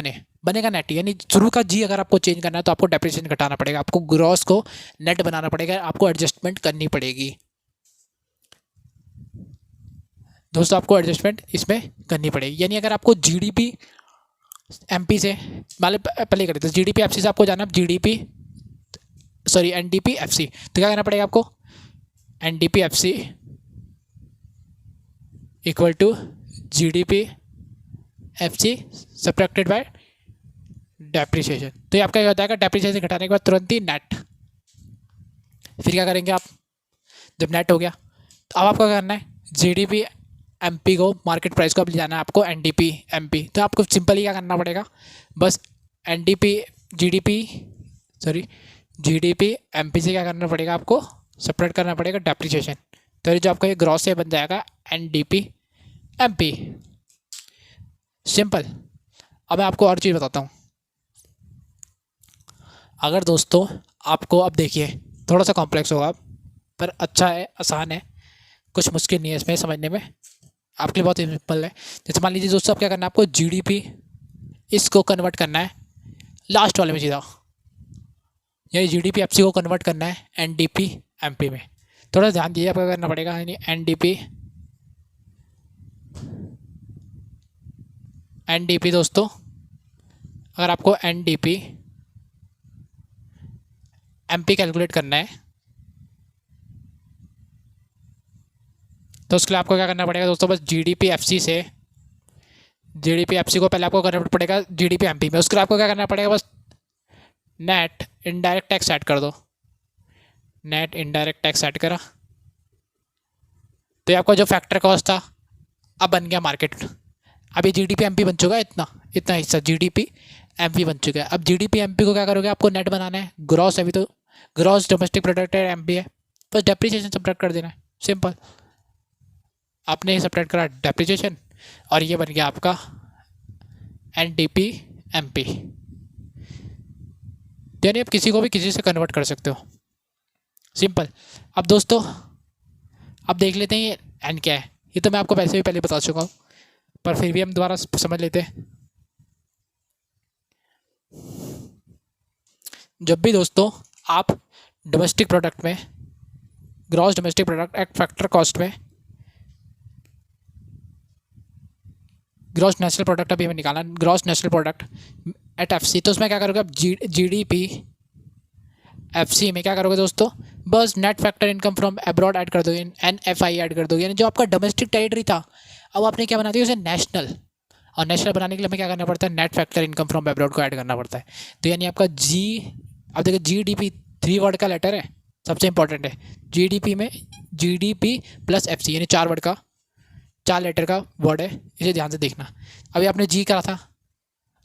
बनेगा नेट। यानी शुरू का G अगर आपको चेंज करना है तो आपको डेप्रिसिएशन घटाना पड़ेगा, आपको ग्रॉस को नेट बनाना पड़ेगा, आपको एडजस्टमेंट करनी पड़ेगी दोस्तों, आपको एडजस्टमेंट इसमें करनी पड़ेगी। यानी अगर आपको GDP MP से पहले कर देते, GDP FC से आपको जाना GDP सॉरी NDP-FC। तो क्या करना पड़ेगा आपको, NDP-FC equal to GDP-FC subtracted by depreciation. तो ये आपका क्या होता है, डेप्रिसिएशन घटाने के बाद तुरंत ही नेट। फिर क्या करेंगे आप, जब नेट हो गया तो अब आपको क्या करना है, GDP-MP को, मार्केट प्राइस को अब ले जाना है आपको NDP-MP। तो आपको सिंपली क्या करना पड़ेगा, बस GDP-MP से क्या करना पड़ेगा आपको, सेपरेट करना पड़ेगा डेप्रिसिएशन। तो ये जो आपका ये ग्रॉस से बन जाएगा NDP-MP। सिंपल। अब मैं आपको और चीज़ बताता हूँ। अगर दोस्तों आपको, अब देखिए थोड़ा सा कॉम्प्लेक्स होगा पर अच्छा है, आसान है, कुछ मुश्किल नहीं है इसमें समझने में, आपके लिए बहुत सिंपल है। जैसे मान लीजिए दोस्तों, आप क्या करना है, आपको GDP इसको कन्वर्ट करना है लास्ट वाले में सीधा, यानी GDP-FC को कन्वर्ट करना है NDP-MP में। थोड़ा ध्यान दीजिए, आपको करना पड़ेगा, यानी NDP दोस्तों, अगर आपको NDP-MP कैलकुलेट करना है तो उसके लिए आपको क्या करना पड़ेगा दोस्तों, बस GDP-FC को पहले आपको कन्वर्ट पड़ेगा GDP-MP में। उसके लिए आपको क्या करना पड़ेगा, बस नेट इनडायरेक्ट टैक्स ऐड कर दो। नेट इनडायरेक्ट टैक्स ऐड करा तो ये आपका जो फैक्टर कॉस्ट था अब बन गया मार्केट। अब ये GDP-MP बन चुका है, इतना हिस्सा GDP-MP बन चुका है। अब GDP-MP को क्या करोगे, आपको नेट बनाना है, ग्रॉस अभी तो ग्रॉस डोमेस्टिक प्रोडक्ट है, MP है, बस डेप्रिसिएशन सब्ट्रैक्ट कर देना है, सिंपल। आपने सब्ट्रैक्ट करा डेप्रिसिएशन और ये बन गया आपका NDP-MP। यानी आप किसी को भी किसी से कन्वर्ट कर सकते हो, सिंपल। अब दोस्तों अब देख लेते हैं ये एन क्या है। ये तो मैं आपको वैसे भी पहले बता चुका हूँ, पर फिर भी हम दोबारा समझ लेते हैं। जब भी दोस्तों आप डोमेस्टिक प्रोडक्ट में, gross domestic product at factor cost में, ग्रॉस नेशनल प्रोडक्ट अभी हमें निकालना, gross national product eight FC, तो उसमें क्या करोगे आप, GDP-FC में क्या करोगे दोस्तों, बस net factor income from abroad add कर दोगे, NFI ऐड कर दोगे। यानी जो आपका डोमेस्टिक टेरिटरी था अब आपने क्या बना दिया उसे नेशनल, और नेशनल बनाने के लिए हमें क्या करना पड़ता है, net factor income from abroad को ऐड करना पड़ता है। तो यानी आपका अब देखिए GDP 3 वर्ड का लेटर है, सबसे इंपॉर्टेंट है। GDP में GDP प्लस FC यानी 4 वर्ड का, 4 लेटर का वर्ड है, इसे ध्यान से देखना। अभी आपने G करा था,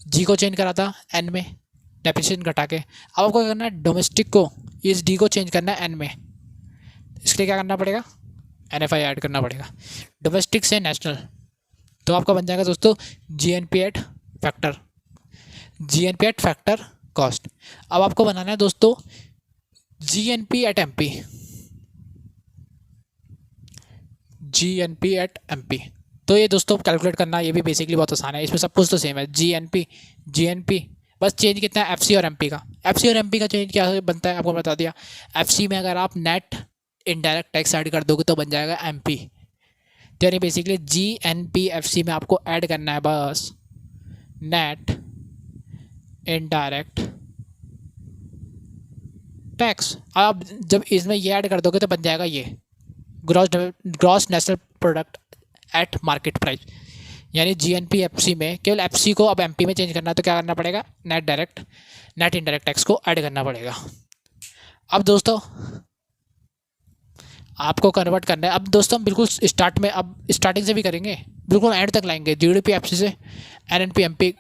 G को चेंज करा था N में डेप्रिसिएशन घटा के। अब आपको क्या करना है, डोमेस्टिक को, इस D को चेंज करना है N में। इसके लिए क्या करना पड़ेगा, NFI ऐड करना पड़ेगा, डोमेस्टिक से नेशनल। तो आपका बन जाएगा दोस्तों GNP एट फैक्टर कॉस्ट। अब आपको बनाना है दोस्तों GNP एट MP। तो ये दोस्तों कैलकुलेट करना ये भी बेसिकली बहुत आसान है, इसमें सब कुछ तो सेम है। GNP बस चेंज कितना है FC और MP का। FC और MP का चेंज क्या बनता है आपको बता दिया। FC में अगर आप नेट इनडायरेक्ट टैक्स ऐड कर दोगे तो बन जाएगा MP। तो यानी बेसिकली GNP-FC में आपको ऐड करना है बस नेट इनडायरेक्ट टैक्स। अब जब इसमें ये ऐड कर दोगे तो बन जाएगा ये gross national product eight market price. यानी GNP-FC में केवल FC को अब MP में चेंज करना है तो क्या करना पड़ेगा, नेट इनडायरेक्ट टैक्स को ऐड करना पड़ेगा। अब दोस्तों आपको कन्वर्ट करना है। अब दोस्तों हम बिल्कुल स्टार्टिंग से भी करेंगे, बिल्कुल एंड तक लाएंगे, GDP-FC से NNP-MP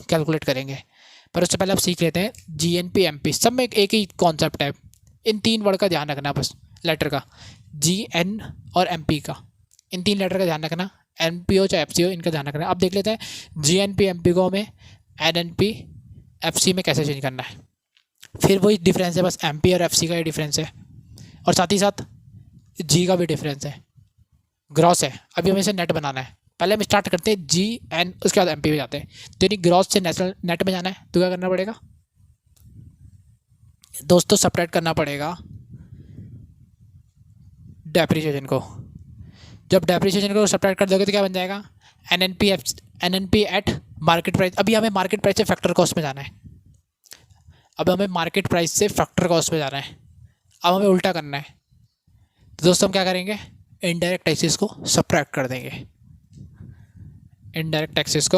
कैलकुलेट करेंगे। पर उससे पहले आप सीख लेते हैं GNP-MP। सब में एक ही कॉन्सेप्ट है, इन 3 वर्ड का ध्यान रखना, बस लेटर का GN और MP का, इन 3 लेटर का ध्यान रखना, NP हो चाहे FC हो, इनका ध्यान रखना। अब देख लेते हैं GNP-MP को हमें NNP-FC में कैसे चेंज करना है। फिर वही डिफरेंस है, बस MP और FC का ही डिफरेंस है, और साथ ही साथ G का भी डिफरेंस है, ग्रॉस है। अभी हमें इसे नेट बनाना है। पहले हम स्टार्ट करते हैं GN, उसके बाद MP में जाते हैं। तो यानी ग्रॉस से नेशनल नेट में जाना है तो क्या करना पड़ेगा दोस्तों, सेपरेट करना पड़ेगा डेप्रिसिएशन को। जब डेप्रिसिएशन को सेपरेट कर दोगे तो क्या बन जाएगा, NNP एट मार्केट प्राइस। अभी हमें मार्केट प्राइस से फैक्टर कॉस्ट में जाना है। अब हमें मार्केट प्राइस से फैक्टर कॉस्ट पे जाना है। अब हमें उल्टा करना है, तो दोस्तों हम क्या करेंगे, इनडायरेक्ट टैक्सेस को सब्ट्रैक्ट कर देंगे। इनडायरेक्ट टैक्सेस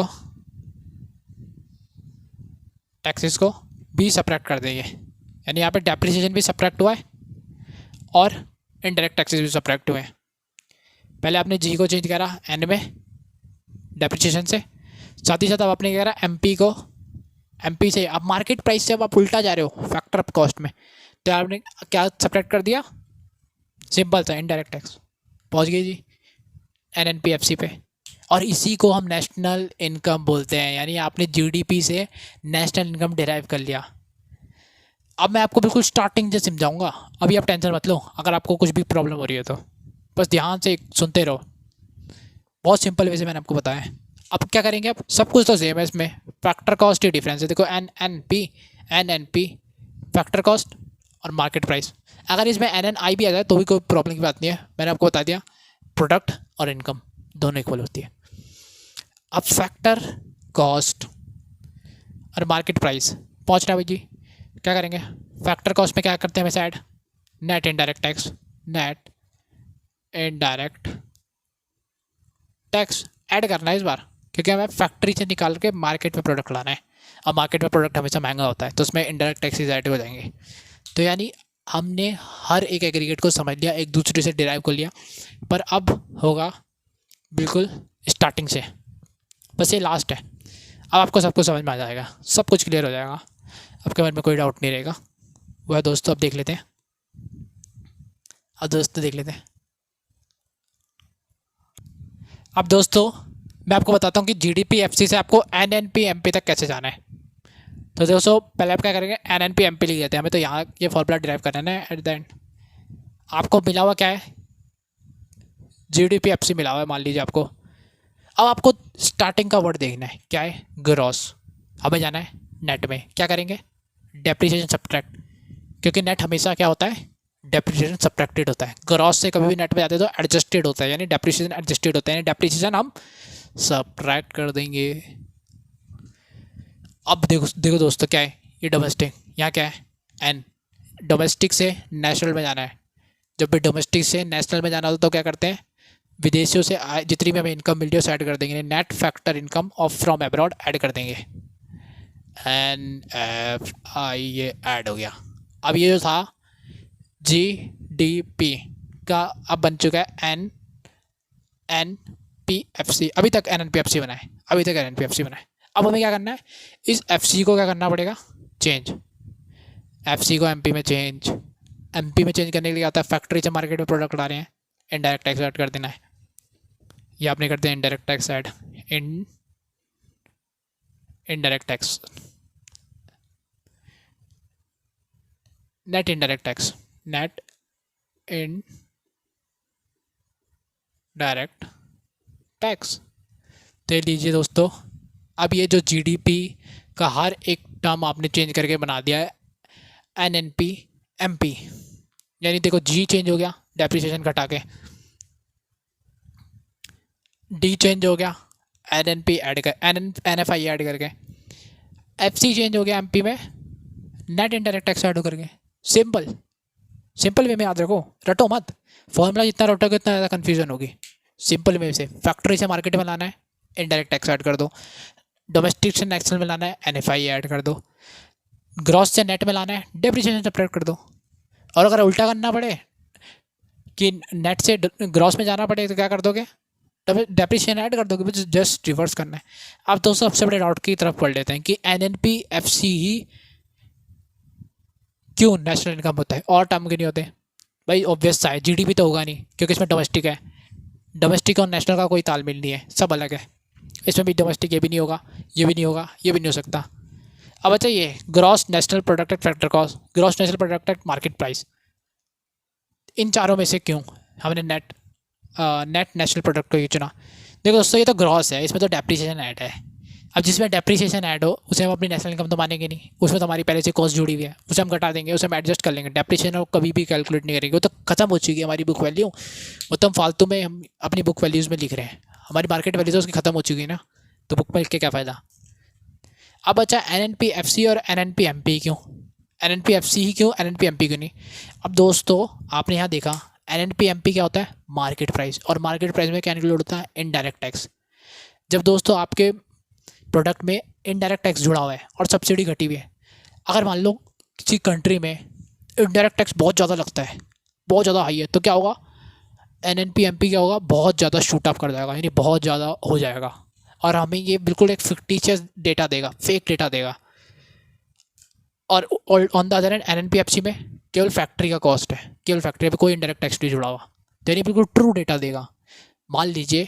को भी सब्ट्रैक्ट कर देंगे, यानी यहाँ पे डेप्रिसिएशन भी सब्ट्रैक्ट हुआ है और इनडायरेक्ट टैक्सेस भी सब्ट्रैक्ट हुए हैं। पहले आपने जी को चेंज करा एन में डेप्रिसिएशन से, साथ ही साथ अब आपने क्या करा एमपी को, एमपी से अब मार्केट प्राइस से अब आप उल्टा जा रहे हो फैक्टर ऑफ कॉस्ट में, तो आपने क्या सब्ट्रैक्ट कर दिया, सिंपल सा इनडायरेक्ट टैक्स। पहुँच गई जी एनएनपीएफसी पे, और इसी को हम नेशनल इनकम बोलते हैं, यानी आपने जीडीपी से नेशनल इनकम डिराइव कर लिया। अब मैं आपको बिल्कुल स्टार्टिंग से समझाऊंगा, अभी आप टेंशन मत लो अगर आपको कुछ भी प्रॉब्लम हो रही है तो, बस ध्यान से सुनते रहो। बहुत सिंपल वे से मैंने आपको बताया है। अब क्या करेंगे, अब सब कुछ तो सेम है, इसमें फैक्टर कॉस्ट ही डिफरेंस है। देखो N N P factor cost और मार्केट प्राइस। अगर इसमें NNI भी आ जाए तो भी कोई प्रॉब्लम की बात नहीं है, मैंने आपको बता दिया प्रोडक्ट और इनकम दोनों इक्वल होती है। अब फैक्टर कॉस्ट और मार्केट प्राइस पहुँचना भाई जी, क्या करेंगे, फैक्टर कॉस्ट में क्या करते हैं, वैसे add net indirect tax add करना है इस बार, क्योंकि हमें फैक्ट्री से निकाल के मार्केट में प्रोडक्ट लाना है। अब मार्केट में प्रोडक्ट हमेशा महंगा होता है, तो उसमें इनडायरेक्ट टैक्सेस ऐड हो जाएंगे। तो यानी हमने हर एक एग्रीगेट को समझ लिया, एक दूसरे से डिराइव कर लिया, पर अब होगा बिल्कुल स्टार्टिंग से, बस ये लास्ट है। अब आपको सब कुछ समझ में आ जाएगा, सब कुछ क्लियर हो जाएगा, आपके मन में कोई डाउट नहीं रहेगा। वह दोस्तों अब देख लेते हैं, अब दोस्तों मैं आपको बताता हूँ कि GDP-FC से आपको NNP-MP तक कैसे जाना है। तो दोस्तों पहले आप क्या करेंगे, NNP-MP लिख देते हैं, हमें तो यहाँ ये फॉर्मूला डिराइव करना है। एट द एंड आपको मिला हुआ क्या है, GDP-FC मिला हुआ है मान लीजिए आपको। अब आपको स्टार्टिंग का वर्ड देखना है, क्या है, ग्रॉस। हमें जाना है नेट में, क्या करेंगे, डेप्रिसिएशन सब्ट्रैक्ट, क्योंकि नेट हमेशा क्या होता है, डेप्रिसिएशन सब्ट्रैक्टेड होता है। ग्रॉस से कभी भी नेट पे जाते हैं तो एडजस्टेड होता है, यानी डेप्रिसिएशन एडजस्टेड होता है, यानी डेप्रिसिएशन हम सब्ट्रैक्ट कर देंगे। अब देखो दोस्तों क्या है, ये डोमेस्टिक, यहाँ क्या है एन, डोमेस्टिक से नेशनल में जाना है। जब भी डोमेस्टिक से नेशनल में जाना होता तो क्या करते हैं, विदेशियों से जितनी भी हमें इनकम मिल रही है उसे ऐड कर देंगे, net factor income of from abroad add कर देंगे, NFI ये ऐड हो गया। अब ये जो था GDP का अब बन चुका है NNPFC, अभी तक NNPFC बना है, अब हमें क्या करना है, इस FC को क्या करना पड़ेगा, चेंज, FC को MP में चेंज, MP में चेंज करने के लिए आता है फैक्ट्री से मार्केट में प्रोडक्ट ला रहे हैं, इनडायरेक्ट टैक्स ऐड कर देना है, ये आपने करते हैं indirect tax add, indirect tax, net indirect tax. तो लीजिए दोस्तों, अब ये जो GDP का हर एक टर्म आपने चेंज करके बना दिया है NNP-MP, यानी देखो G चेंज हो गया डेप्रिसिएशन घटा के, D चेंज हो गया NNP ऐड कर NFI ऐड करके, FC चेंज हो गया MP में नेट इनडायरेक्ट टैक्स ऐड करके। सिंपल वे में याद रखो, रटो मत, फॉर्मूला जितना रटोगे उतना ज़्यादा कन्फ्यूजन होगी। सिंपल वे से फैक्ट्री से मार्केट में लाना है, इनडायरेक्ट टैक्स ऐड कर दो, डोमेस्टिक से नेशनल में लाना है, NFI ऐड कर दो, ग्रॉस से नेट में लाना है, डेप्रिसिएशन सेपरेट कर दो। और अगर उल्टा करना पड़े कि नेट से ग्रॉस में जाना पड़े तो क्या कर दोगे, डेप्रिसिएशन ऐड कर दोगे, जस्ट रिवर्स करना है। अब दोस्तों सबसे बड़े डाउट की तरफ पढ़ लेते हैं कि NNPFC ही क्यों नेशनल इनकम होता है और टर्म के नहीं होते। भाई ऑब्वियस सा है, GDP तो होगा नहीं क्योंकि इसमें डोमेस्टिक है, डोमेस्टिक और नेशनल का कोई तालमेल नहीं है, सब अलग है। इसमें भी डोमेस्टिक ये भी नहीं होगा, ये भी नहीं होगा, ये भी नहीं हो सकता। अब अच्छा ये gross national product factor cost, gross national product market price, इन चारों में से क्यों हमने नेट नेशनल प्रोडक्ट को ये चुना। देखो दोस्तों ये तो ग्रॉस है, इसमें तो डेप्रिसिएशन ऐड है। अब जिसमें डेप्रिसिएशन ऐड हो उसे हम अपनी नेशनल इनकम तो मानेंगे नहीं, उसमें तो हमारी पहले से कॉस्ट जुड़ी हुई है, उसे हम घटा देंगे, उसे हम एडजस्ट कर लेंगे। डेप्रिसिएशन को कभी भी कैलकुलेट नहीं करेंगे, वो तो खत्म हो चुकी है हमारी बुक वैल्यू, वो तो हम फालतू में हम अपनी बुक वैल्यूज़ में लिख रहे हैं, हमारी मार्केट वैल्यू तो उसकी खत्म हो चुकी है ना, तो बुक में लिख के क्या फ़ायदा। अब अच्छा NNPFC और NNPMP क्यों, NNP-FC ही क्यों, NNP-MP क्यों नहीं? अब दोस्तों आपने यहाँ देखा NNP-MP क्या होता है, मार्केट प्राइस, और मार्केट प्राइस में क्या इंक्लूड होता है, इनडायरेक्ट टैक्स। जब दोस्तों आपके प्रोडक्ट में इनडायरेक्ट टैक्स जुड़ा हुआ है और सब्सिडी घटी हुई है, अगर मान लो किसी कंट्री में इनडायरेक्ट टैक्स बहुत ज़्यादा लगता है, बहुत ज़्यादा हाई है, तो क्या होगा, NNP-MP क्या होगा, बहुत ज़्यादा शूट अप कर जाएगा, यानी बहुत ज़्यादा हो जाएगा, और हमें ये बिल्कुल एक फिक्टिशियस डेटा देगा, फेक डेटा देगा। और on the other hand NNP-FC में केवल फैक्ट्री का कॉस्ट है, केवल फैक्ट्री पे कोई इंडायरेक्ट टैक्स नहीं जुड़ा हुआ, तो यानी बिल्कुल ट्रू डेटा देगा। मान लीजिए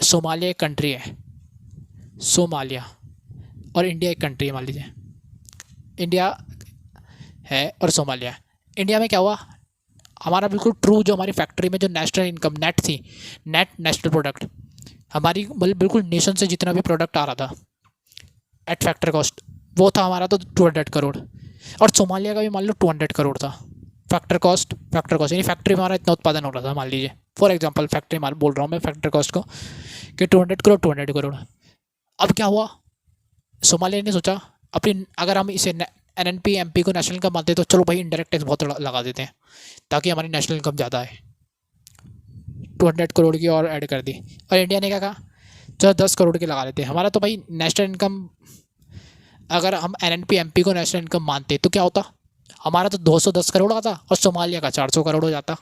सोमालिया एक कंट्री है, सोमालिया, और इंडिया एक कंट्री है, मान लीजिए इंडिया है और सोमालिया है। इंडिया में क्या हुआ, हमारा बिल्कुल ट्रू जो हमारी फैक्ट्री में जो नेशनल इनकम नेट थी, नेट नेशनल प्रोडक्ट, हमारी बिल्कुल नेशन से जितना भी प्रोडक्ट आ रहा था एट फैक्टर कॉस्ट, वो था हमारा तो 200 करोड़, और सोमालिया का भी मान लो 200 करोड़ था फैक्टर कॉस्ट यानी फैक्ट्री में हमारा इतना उत्पादन हो रहा था, मान लीजिए फॉर एग्जांपल फैक्ट्री माल बोल रहा हूँ मैं फैक्टर कॉस्ट को कि 200 करोड़। अब क्या हुआ, सोमालिया ने सोचा अपनी, अगर हम इसे NNP-MP को नेशनल इनकम मानते तो चलो भाई इंडायरेक्ट टैक्स बहुत लगा देते हैं ताकि हमारी नेशनल इनकम ज़्यादा है, 200 करोड़ की और ऐड कर दी। और इंडिया ने क्या कहा, चलो 10 करोड़ की लगा लेते हैं। हमारा तो भाई नेशनल इनकम, अगर हम NNP-MP को नेशनल इनकम मानते तो क्या होता, हमारा तो 210 करोड़ आता और सोमालिया का 400 करोड़ हो जाता।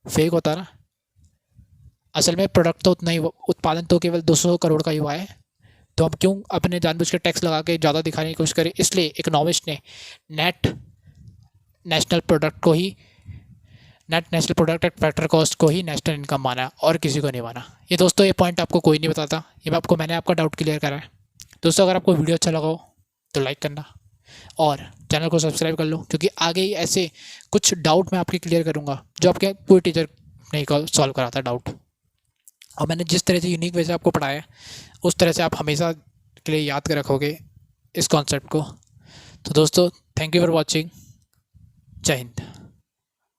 फेक होता ना, असल में प्रोडक्ट तो उतना ही, उत्पादन तो केवल 200 करोड़ का ही हुआ है, तो हम क्यों अपने जानबूझ के टैक्स लगा के ज़्यादा दिखाने की कोशिश करें। इसलिए इकोनॉमिस्ट ने नेट नेशनल प्रोडक्ट को ही, net national product at factor cost को ही नेशनल इनकम माना, और किसी को नहीं माना। ये दोस्तों ये पॉइंट आपको कोई नहीं बताता, ये मैंने आपका डाउट क्लियर करा है। दोस्तों अगर आपको वीडियो अच्छा लगा हो तो लाइक करना और चैनल को सब्सक्राइब कर लो, क्योंकि आगे ही ऐसे कुछ डाउट मैं आपके क्लियर करूँगा जो आपके कोई टीचर नहीं सॉल्व कराता डाउट। और मैंने जिस तरह से यूनिक वे से आपको पढ़ाया उस तरह से आप हमेशा के लिए याद कर रखोगे इस कॉन्सेप्ट को। तो दोस्तों थैंक यू फॉर वॉचिंग, जय हिंद।